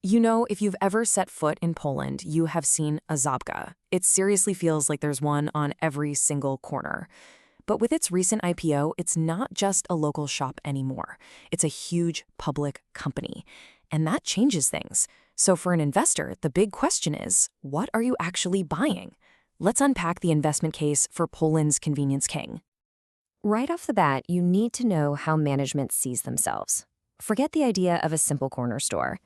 You know, if you've ever set foot in Poland, you have seen a Żabka. It seriously feels like there's one on every single corner. But with its recent IPO, it's not just a local shop anymore. It's a huge public company. And that changes things. So for an investor, the big question is, what are you actually buying? Let's unpack the investment case for Poland's convenience king. Right off the bat, you need to know how management sees themselves. Forget the idea of a simple corner store.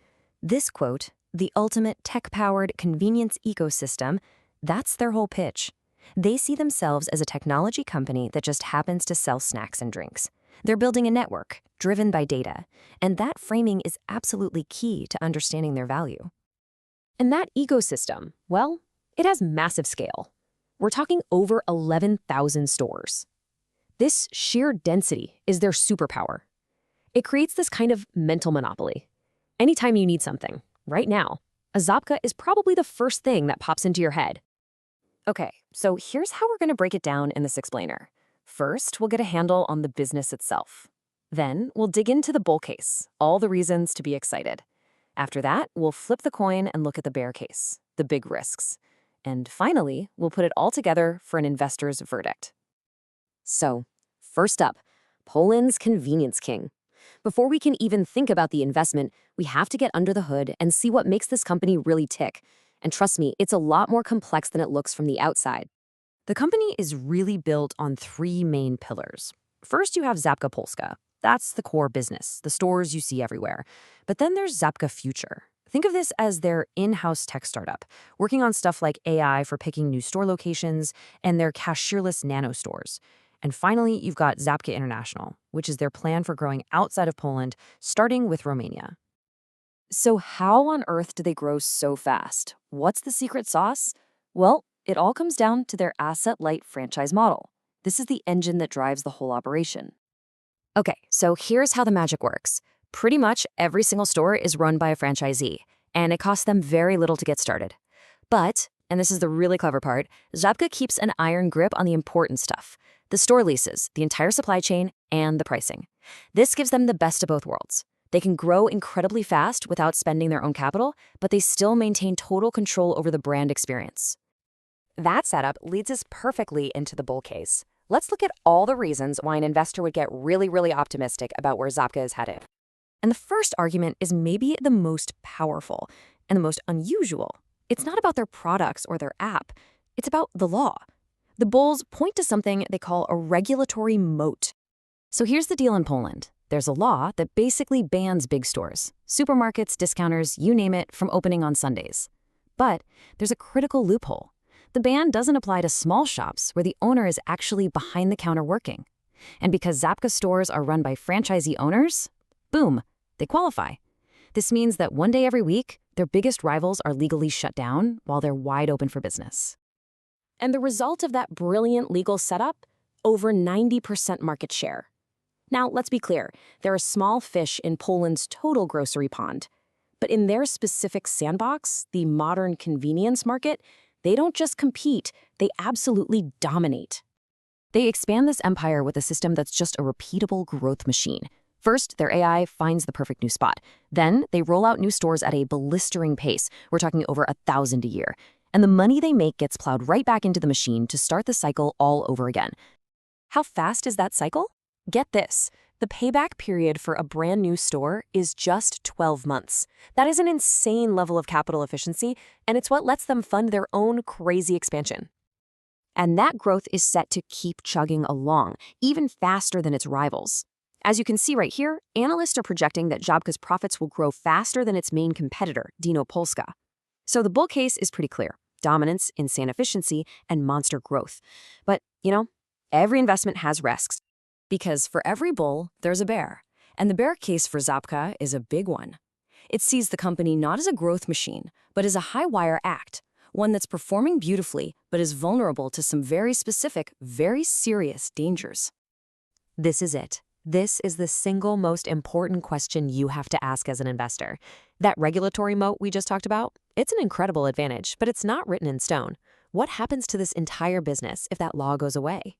This quote, the ultimate tech-powered convenience ecosystem, that's their whole pitch. They see themselves as a technology company that just happens to sell snacks and drinks. They're building a network, driven by data, and that framing is absolutely key to understanding their value. And that ecosystem, well, it has massive scale. We're talking over 11,000 stores. This sheer density is their superpower. It creates this kind of mental monopoly. Anytime you need something, right now, a Żabka is probably the first thing that pops into your head. Okay, so here's how we're going to break it down in this explainer. First, we'll get a handle on the business itself. Then, we'll dig into the bull case, all the reasons to be excited. After that, we'll flip the coin and look at the bear case, the big risks. And finally, we'll put it all together for an investor's verdict. So, first up, Poland's convenience king. Before we can even think about the investment, we have to get under the hood and see what makes this company really tick. And trust me, it's a lot more complex than it looks from the outside. The company is really built on three main pillars. First, you have Żabka Polska. That's the core business, the stores you see everywhere. But then there's Żabka Future. Think of this as their in-house tech startup, working on stuff like AI for picking new store locations and their cashierless nano stores. And finally, you've got Żabka International, which is their plan for growing outside of Poland, starting with Romania. So how on earth do they grow so fast? What's the secret sauce? Well, it all comes down to their asset-light franchise model. This is the engine that drives the whole operation. Okay, so here's how the magic works. Pretty much every single store is run by a franchisee, and it costs them very little to get started. But, and this is the really clever part, Żabka keeps an iron grip on the important stuff. The store leases, the entire supply chain, and the pricing. This gives them the best of both worlds. They can grow incredibly fast without spending their own capital, but they still maintain total control over the brand experience. That setup leads us perfectly into the bull case. Let's look at all the reasons why an investor would get really optimistic about where Żabka is headed. And the first argument is maybe the most powerful and the most unusual. It's not about their products or their app. It's about the law. The bulls point to something they call a regulatory moat. So here's the deal in Poland. There's a law that basically bans big stores, supermarkets, discounters, you name it, from opening on Sundays. But there's a critical loophole. The ban doesn't apply to small shops where the owner is actually behind the counter working. And because Żabka stores are run by franchisee owners, boom, they qualify. This means that one day every week, their biggest rivals are legally shut down while they're wide open for business. And the result of that brilliant legal setup? Over 90% market share. Now, let's be clear, there are small fish in Poland's total grocery pond. But in their specific sandbox, the modern convenience market, they don't just compete, they absolutely dominate. They expand this empire with a system that's just a repeatable growth machine. First, their AI finds the perfect new spot. Then, they roll out new stores at a blistering pace. We're talking over 1,000 a year. And the money they make gets plowed right back into the machine to start the cycle all over again. How fast is that cycle? Get this. The payback period for a brand new store is just 12 months. That is an insane level of capital efficiency, and it's what lets them fund their own crazy expansion. And that growth is set to keep chugging along, even faster than its rivals. As you can see right here, analysts are projecting that Żabka's profits will grow faster than its main competitor, Dino Polska. So the bull case is pretty clear. Dominance, insane efficiency, and monster growth. But, every investment has risks. Because for every bull, there's a bear. And the bear case for Żabka is a big one. It sees the company not as a growth machine, but as a high-wire act, one that's performing beautifully, but is vulnerable to some very specific, very serious dangers. This is it. This is the single most important question you have to ask as an investor. That regulatory moat we just talked about, it's an incredible advantage, but it's not written in stone. What happens to this entire business if that law goes away?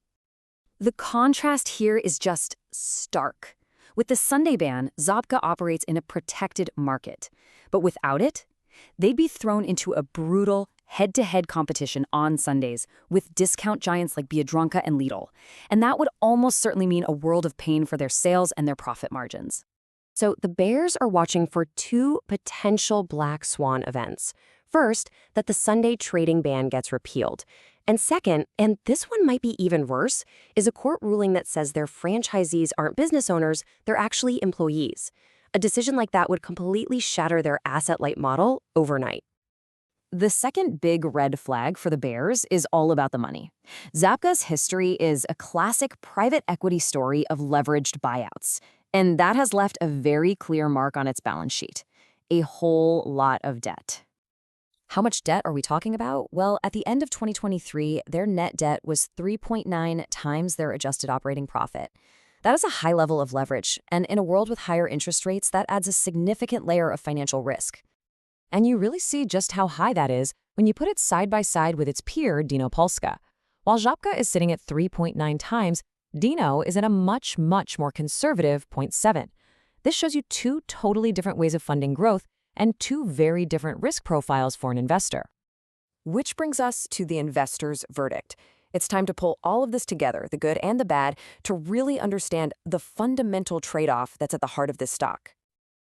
The contrast here is just stark. With the Sunday ban, Żabka operates in a protected market. But without it, they'd be thrown into a brutal, head-to-head competition on Sundays with discount giants like Biedronka and Lidl. And that would almost certainly mean a world of pain for their sales and their profit margins. So the bears are watching for two potential black swan events. First, that the Sunday trading ban gets repealed. And second, and this one might be even worse, is a court ruling that says their franchisees aren't business owners, they're actually employees. A decision like that would completely shatter their asset-light model overnight. The second big red flag for the bears is all about the money. Żabka's history is a classic private equity story of leveraged buyouts, and that has left a very clear mark on its balance sheet: a whole lot of debt. How much debt are we talking about? Well, at the end of 2023, their net debt was 3.9 times their adjusted operating profit. That is a high level of leverage, and in a world with higher interest rates, that adds a significant layer of financial risk. And you really see just how high that is when you put it side by side with its peer, Dino Polska. While Żabka is sitting at 3.9 times, Dino is at a much, much more conservative 0.7. This shows you two totally different ways of funding growth and two very different risk profiles for an investor. Which brings us to the investor's verdict. It's time to pull all of this together, the good and the bad, to really understand the fundamental trade-off that's at the heart of this stock.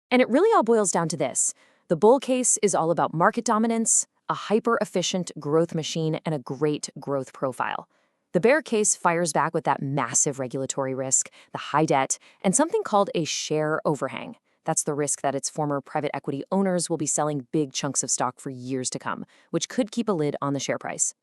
And it really all boils down to this. The bull case is all about market dominance, a hyper-efficient growth machine, and a great growth profile. The bear case fires back with that massive regulatory risk, the high debt, and something called a share overhang. That's the risk that its former private equity owners will be selling big chunks of stock for years to come, which could keep a lid on the share price.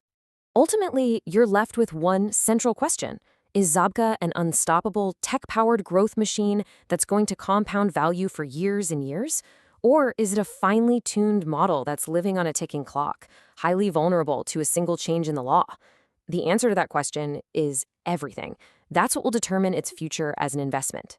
Ultimately, you're left with one central question. Is Żabka an unstoppable, tech-powered growth machine that's going to compound value for years and years? Or is it a finely tuned model that's living on a ticking clock, highly vulnerable to a single change in the law? The answer to that question is everything. That's what will determine its future as an investment.